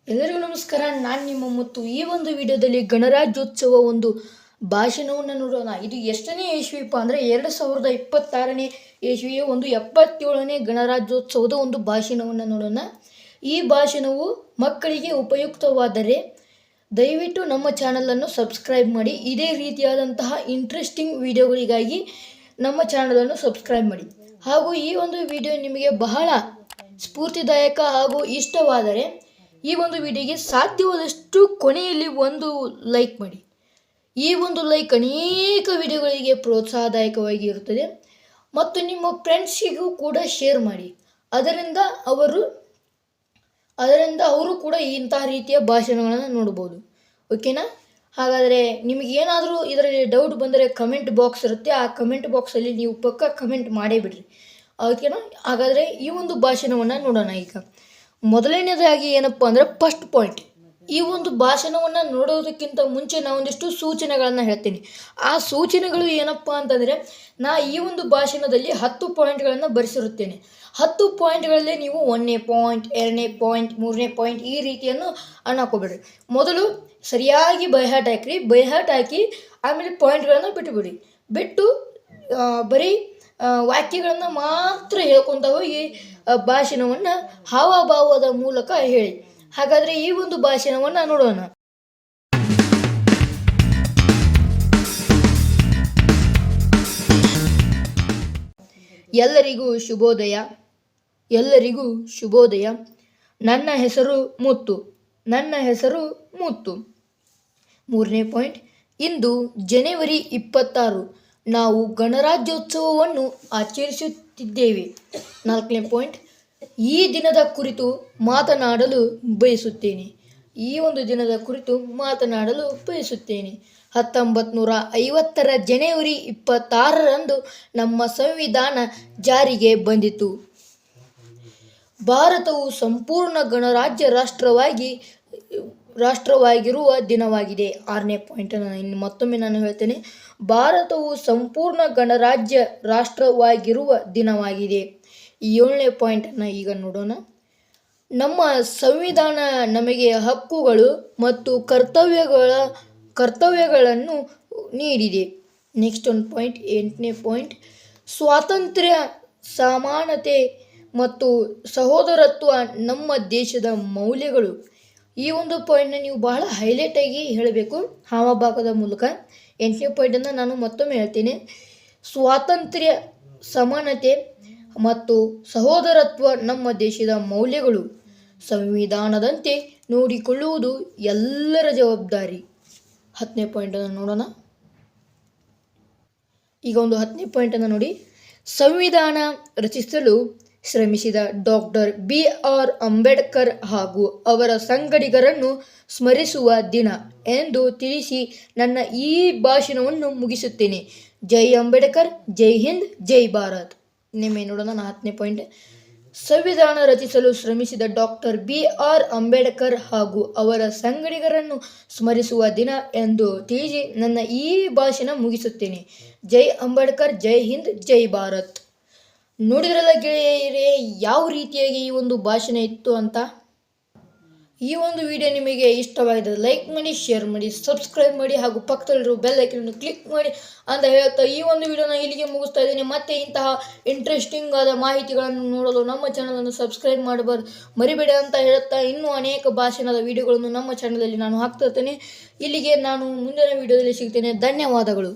ಎಲ್ಲರಿಗೂ ನಮಸ್ಕಾರ. ನಾನು ನಿಮ್ಮ ಮುತ್ತು. ಈ ಒಂದು ವಿಡಿಯೋದಲ್ಲಿ ಗಣರಾಜ್ಯೋತ್ಸವ ಒಂದು ಭಾಷಣವನ್ನು ನೋಡೋಣ. ಇದು ಎಷ್ಟನೇ ಇಸ್ವಿಪ್ಪ ಅಂದರೆ 2026ನೇ ಇಸ್ವಿಯ ಒಂದು 77ನೇ ಗಣರಾಜ್ಯೋತ್ಸವದ ಒಂದು ಭಾಷಣವನ್ನು ನೋಡೋಣ. ಈ ಭಾಷಣವು ಮಕ್ಕಳಿಗೆ ಉಪಯುಕ್ತವಾದರೆ ದಯವಿಟ್ಟು ನಮ್ಮ ಚಾನಲನ್ನು ಸಬ್ಸ್ಕ್ರೈಬ್ ಮಾಡಿ. ಇದೇ ರೀತಿಯಾದಂತಹ ಇಂಟ್ರೆಸ್ಟಿಂಗ್ ವಿಡಿಯೋಗಳಿಗಾಗಿ ನಮ್ಮ ಚಾನಲನ್ನು ಸಬ್ಸ್ಕ್ರೈಬ್ ಮಾಡಿ. ಹಾಗೂ ಈ ಒಂದು ವಿಡಿಯೋ ನಿಮಗೆ ಬಹಳ ಸ್ಫೂರ್ತಿದಾಯಕ ಹಾಗೂ ಇಷ್ಟವಾದರೆ ಈ ಒಂದು ವಿಡಿಯೋಗೆ ಸಾಧ್ಯವಾದಷ್ಟು ಕೊನೆಯಲ್ಲಿ ಒಂದು ಲೈಕ್ ಮಾಡಿ. ಈ ಒಂದು ಲೈಕ್ ಅನೇಕ ವಿಡಿಯೋಗಳಿಗೆ ಪ್ರೋತ್ಸಾಹದಾಯಕವಾಗಿ ಇರುತ್ತದೆ ಮತ್ತು ನಿಮ್ಮ ಫ್ರೆಂಡ್ಸಿಗೂ ಕೂಡ ಶೇರ್ ಮಾಡಿ. ಅದರಿಂದ ಅವರು ಕೂಡ ಇಂತಹ ರೀತಿಯ ಭಾಷಣಗಳನ್ನು ನೋಡ್ಬೋದು. ಓಕೆನಾ? ಹಾಗಾದರೆ ನಿಮಗೆ ಏನಾದರೂ ಇದರಲ್ಲಿ ಡೌಟ್ ಬಂದರೆ ಕಮೆಂಟ್ ಬಾಕ್ಸ್ ಇರುತ್ತೆ. ಆ ಕಮೆಂಟ್ ಬಾಕ್ಸಲ್ಲಿ ನೀವು ಪಕ್ಕ ಕಮೆಂಟ್ ಮಾಡೇ ಬಿಡ್ರಿ. ಓಕೆನಾ? ಹಾಗಾದರೆ ಈ ಒಂದು ಭಾಷಣವನ್ನು ನೋಡೋಣ. ಈಗ ಮೊದಲನೇದಾಗಿ ಏನಪ್ಪ ಅಂದರೆ ಫಸ್ಟ್ ಪಾಯಿಂಟ್, ಈ ಒಂದು ಭಾಷಣವನ್ನು ನೋಡೋದಕ್ಕಿಂತ ಮುಂಚೆ ನಾನು ಒಂದಿಷ್ಟು ಸೂಚನೆಗಳನ್ನು ಹೇಳ್ತೀನಿ. ಆ ಸೂಚನೆಗಳು ಏನಪ್ಪ ಅಂತಂದರೆ, ಈ ಒಂದು ಭಾಷಣದಲ್ಲಿ 10 ಪಾಯಿಂಟ್ಗಳನ್ನು ಬರೆಸಿರುತ್ತೇನೆ. 10 ಪಾಯಿಂಟ್ಗಳಲ್ಲೇ ನೀವು 1ನೇ ಪಾಯಿಂಟ್, 2ನೇ ಪಾಯಿಂಟ್, 3ನೇ ಪಾಯಿಂಟ್ ಈ ರೀತಿಯನ್ನು ಹಾಕೋಬೇಡ್ರಿ. ಮೊದಲು ಸರಿಯಾಗಿ ಬೈಹಾಟ್ ಹಾಕಿರಿ. ಬೈಹಾಟ್ ಹಾಕಿ ಆಮೇಲೆ ಪಾಯಿಂಟ್ಗಳನ್ನು ಬಿಟ್ಟು ಬರೀ ವಾಕ್ಯಗಳನ್ನು ಮಾತ್ರ ಹೇಳ್ಕೊತ ಹೋಗಿ ಭಾಷಣವನ್ನು ಹಾವಭಾವದ ಮೂಲಕ ಹೇಳಿ. ಹಾಗಾದರೆ ಈ ಒಂದು ಭಾಷಣವನ್ನು ನೋಡೋಣ. ಎಲ್ಲರಿಗೂ ಶುಭೋದಯ. ನನ್ನ ಹೆಸರು ಮುತ್ತು. 3ನೇ ಪಾಯಿಂಟ್, ಇಂದು ಜನವರಿ 26 ನಾವು ಗಣರಾಜ್ಯೋತ್ಸವವನ್ನು ಆಚರಿಸುತ್ತಿದ್ದೇವೆ. 4ನೇ ಪಾಯಿಂಟ್, ಈ ದಿನದ ಕುರಿತು ಮಾತನಾಡಲು ಬಯಸುತ್ತೇನೆ. 1950ರ ಜನವರಿ 26ರಂದು ನಮ್ಮ ಸಂವಿಧಾನ ಜಾರಿಗೆ ಬಂದಿತು. ಭಾರತವು ಸಂಪೂರ್ಣ ಗಣರಾಜ್ಯ ರಾಷ್ಟ್ರವಾಗಿರುವ ದಿನವಾಗಿದೆ. 6ನೇ ಪಾಯಿಂಟನ್ನು ಮತ್ತೊಮ್ಮೆ ನಾನು ಹೇಳ್ತೇನೆ. ಭಾರತವು ಸಂಪೂರ್ಣ ಗಣರಾಜ್ಯ ರಾಷ್ಟ್ರವಾಗಿರುವ ದಿನವಾಗಿದೆ. 7ನೇ ಪಾಯಿಂಟನ್ನು ಈಗ ನೋಡೋಣ. ನಮ್ಮ ಸಂವಿಧಾನ ನಮಗೆ ಹಕ್ಕುಗಳು ಮತ್ತು ಕರ್ತವ್ಯಗಳನ್ನು ನೀಡಿದೆ. ನೆಕ್ಸ್ಟ್ ಒಂದು ಪಾಯಿಂಟ್, 8ನೇ ಪಾಯಿಂಟ್, ಸ್ವಾತಂತ್ರ್ಯ, ಸಮಾನತೆ ಮತ್ತು ಸಹೋದರತ್ವ ನಮ್ಮ ದೇಶದ ಮೌಲ್ಯಗಳು. ಈ ಒಂದು ಪಾಯಿಂಟ್ನ ನೀವು ಬಹಳ ಹೈಲೈಟಾಗಿ ಹೇಳಬೇಕು ಹಾವಭಾಗದ ಮೂಲಕ. 8ನೇ ಪಾಯಿಂಟನ್ನು ನಾನು ಮತ್ತೊಮ್ಮೆ ಹೇಳ್ತೀನಿ. ಸ್ವಾತಂತ್ರ್ಯ, ಸಮಾನತೆ ಮತ್ತು ಸಹೋದರತ್ವ ನಮ್ಮ ದೇಶದ ಮೌಲ್ಯಗಳು. ಸಂವಿಧಾನದಂತೆ ನೋಡಿಕೊಳ್ಳುವುದು ಎಲ್ಲರ ಜವಾಬ್ದಾರಿ. 10ನೇ ಪಾಯಿಂಟನ್ನು ನೋಡೋಣ. ಈಗ ಒಂದು 10ನೇ ಪಾಯಿಂಟನ್ನು ನೋಡಿ. ಸಂವಿಧಾನ ರಚಿಸಲು ಶ್ರಮಿಸಿದ ಡಾಕ್ಟರ್ BR ಅಂಬೇಡ್ಕರ್ ಹಾಗೂ ಅವರ ಸಂಗಡಿಗರನ್ನು ಸ್ಮರಿಸುವ ದಿನ ಎಂದು ತಿಳಿಸಿ ನನ್ನ ಈ ಭಾಷಣವನ್ನು ಮುಗಿಸುತ್ತೇನೆ. ಜೈ ಅಂಬೇಡ್ಕರ್, ಜೈ ಹಿಂದ್, ಜೈ ಭಾರತ್. ನಿನ್ನೆ ನೋಡೋಣ. 10ನೇ ಪಾಯಿಂಟ್, ಸಂವಿಧಾನ ರಚಿಸಲು ಶ್ರಮಿಸಿದ ಡಾಕ್ಟರ್ BR ಅಂಬೇಡ್ಕರ್ ಹಾಗೂ ಅವರ ಸಂಗಡಿಗರನ್ನು ಸ್ಮರಿಸುವ ದಿನ ಎಂದು ತಿಳಿಸಿ ನನ್ನ ಈ ಭಾಷಣ ಮುಗಿಸುತ್ತೇನೆ. ಜೈ ಅಂಬೇಡ್ಕರ್, ಜೈ ಹಿಂದ್, ಜೈ ಭಾರತ್. ನೋಡಿದ್ರಲ್ಲ ಗೆಳೆಯರೇ ಯಾವ ರೀತಿಯಾಗಿ ಈ ಒಂದು ಭಾಷಣ ಇತ್ತು ಅಂತ. ಈ ಒಂದು ವಿಡಿಯೋ ನಿಮಗೆ ಇಷ್ಟವಾಗಿದೆ ಲೈಕ್ ಮಾಡಿ, ಶೇರ್ ಮಾಡಿ, ಸಬ್ಸ್ಕ್ರೈಬ್ ಮಾಡಿ ಹಾಗೂ ಪಕ್ಕದಲ್ಲಿರೋ ಬೆಲ್ ಐಕನ್ ಕ್ಲಿಕ್ ಮಾಡಿ ಅಂತ ಹೇಳ್ತಾ ಈ ಒಂದು ವಿಡಿಯೋನ ಇಲ್ಲಿಗೆ ಮುಗಿಸ್ತಾ ಇದ್ದೀನಿ. ಮತ್ತೆ ಇಂತಹ ಇಂಟ್ರೆಸ್ಟಿಂಗ್ ಆದ ಮಾಹಿತಿಗಳನ್ನು ನೋಡಲು ನಮ್ಮ ಚಾನಲನ್ನು ಸಬ್ಸ್ಕ್ರೈಬ್ ಮರಿಬೇಡಿ ಅಂತ ಹೇಳ್ತಾ, ಇನ್ನೂ ಅನೇಕ ಭಾಷಣದ ವಿಡಿಯೋಗಳನ್ನು ನಮ್ಮ ಚಾನಲಲ್ಲಿ ನಾನು ಹಾಕ್ತಾ ಇರ್ತೇನೆ. ಇಲ್ಲಿಗೆ ನಾನು ಮುಂದಿನ ವಿಡಿಯೋದಲ್ಲಿ ಸಿಗ್ತೇನೆ. ಧನ್ಯವಾದಗಳು.